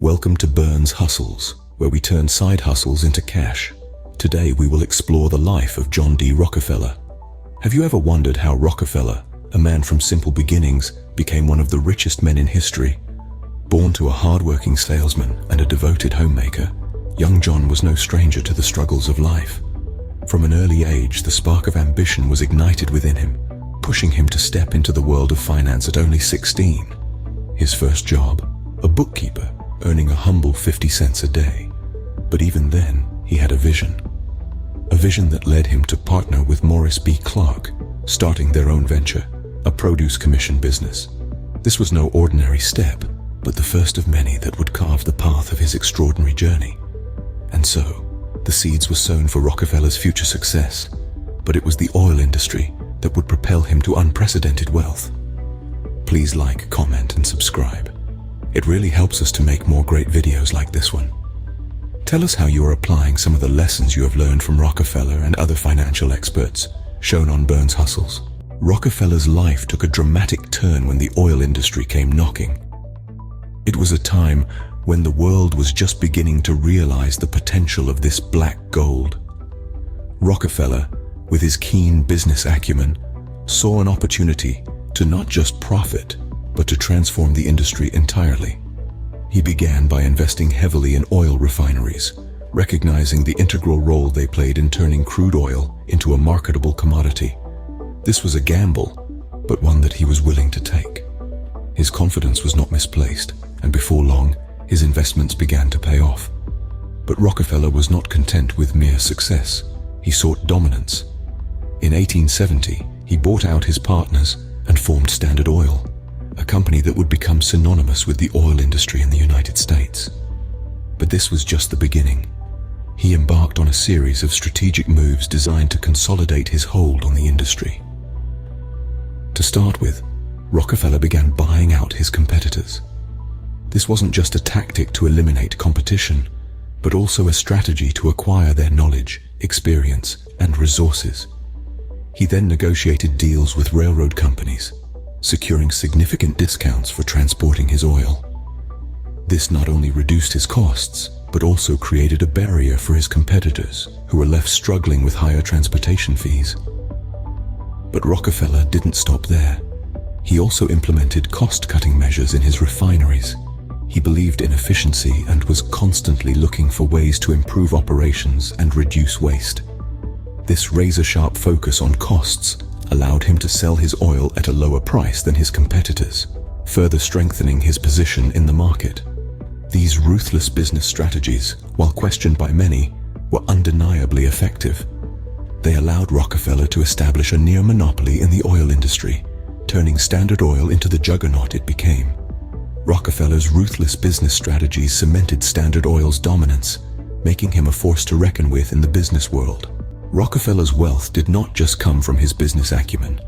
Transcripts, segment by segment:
Welcome to Burns Hustles, where we turn side hustles into cash. Today we will explore the life of John D. Rockefeller. Have you ever wondered how Rockefeller, a man from simple beginnings, became one of the richest men in history? Born to a hard-working salesman and a devoted homemaker, young John was no stranger to the struggles of life. From an early age, the spark of ambition was ignited within him, pushing him to step into the world of finance at only 16. His first job, a bookkeeper, earning a humble 50 cents a day. But even then, he had a vision that led him to partner with Morris B. Clark, starting their own venture, a produce commission business. This was no ordinary step, but the first of many that would carve the path of his extraordinary journey. And so, the seeds were sown for Rockefeller's future success, but it was the oil industry that would propel him to unprecedented wealth. Please like, comment, and subscribe. It really helps us to make more great videos like this one. Tell us how you are applying some of the lessons you have learned from Rockefeller and other financial experts, shown on Burns Hustles. Rockefeller's life took a dramatic turn when the oil industry came knocking. It was a time when the world was just beginning to realize the potential of this black gold. Rockefeller, with his keen business acumen, saw an opportunity to not just profit, but to transform the industry entirely. He began by investing heavily in oil refineries, recognizing the integral role they played in turning crude oil into a marketable commodity. This was a gamble, but one that he was willing to take. His confidence was not misplaced, and before long, his investments began to pay off. But Rockefeller was not content with mere success. He sought dominance. In 1870, he bought out his partners and formed Standard Oil, a company that would become synonymous with the oil industry in the United States. But this was just the beginning. He embarked on a series of strategic moves designed to consolidate his hold on the industry. To start with, Rockefeller began buying out his competitors. This wasn't just a tactic to eliminate competition, but also a strategy to acquire their knowledge, experience, and resources. He then negotiated deals with railroad companies, securing significant discounts for transporting his oil. This not only reduced his costs, but also created a barrier for his competitors, who were left struggling with higher transportation fees. But Rockefeller didn't stop there. He also implemented cost-cutting measures in his refineries. He believed in efficiency and was constantly looking for ways to improve operations and reduce waste. This razor-sharp focus on costs allowed him to sell his oil at a lower price than his competitors, further strengthening his position in the market. These ruthless business strategies, while questioned by many, were undeniably effective. They allowed Rockefeller to establish a near monopoly in the oil industry, turning Standard Oil into the juggernaut it became. Rockefeller's ruthless business strategies cemented Standard Oil's dominance, making him a force to reckon with in the business world. Rockefeller's wealth did not just come from his business acumen.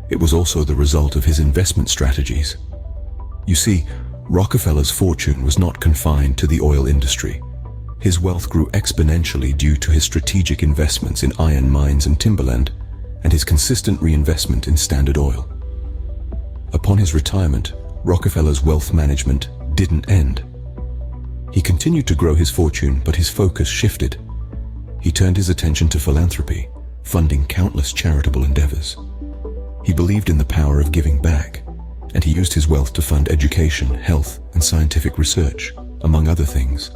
It was also the result of his investment strategies. You see, Rockefeller's fortune was not confined to the oil industry. His wealth grew exponentially due to his strategic investments in iron mines and timberland, and his consistent reinvestment in Standard Oil. Upon his retirement, Rockefeller's wealth management didn't end. He continued to grow his fortune, but his focus shifted. He turned his attention to philanthropy, funding countless charitable endeavors. He believed in the power of giving back, and he used his wealth to fund education, health, and scientific research, among other things.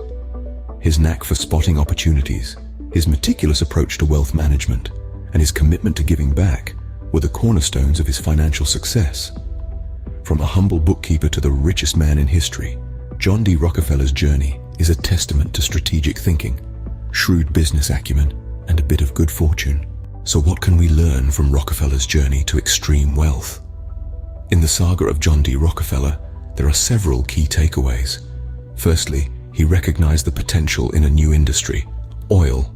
His knack for spotting opportunities, his meticulous approach to wealth management, and his commitment to giving back were the cornerstones of his financial success. From a humble bookkeeper to the richest man in history, John D. Rockefeller's journey is a testament to strategic thinking, shrewd business acumen, and a bit of good fortune. So what can we learn from Rockefeller's journey to extreme wealth? In the saga of John D. Rockefeller, there are several key takeaways. Firstly, he recognized the potential in a new industry, oil.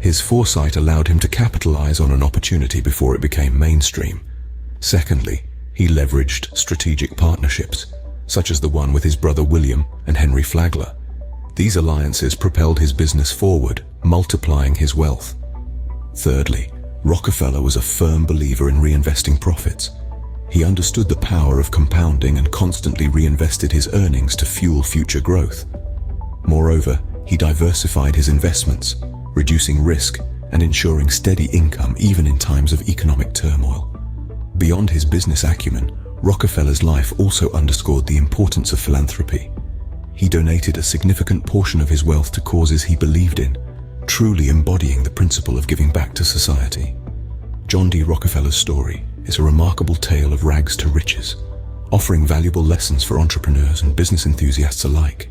His foresight allowed him to capitalize on an opportunity before it became mainstream. Secondly, he leveraged strategic partnerships, such as the one with his brother William and Henry Flagler. These alliances propelled his business forward, multiplying his wealth. Thirdly, Rockefeller was a firm believer in reinvesting profits. He understood the power of compounding and constantly reinvested his earnings to fuel future growth. Moreover, he diversified his investments, reducing risk and ensuring steady income even in times of economic turmoil. Beyond his business acumen, Rockefeller's life also underscored the importance of philanthropy. He donated a significant portion of his wealth to causes he believed in, truly embodying the principle of giving back to society. John D. Rockefeller's story is a remarkable tale of rags to riches, offering valuable lessons for entrepreneurs and business enthusiasts alike.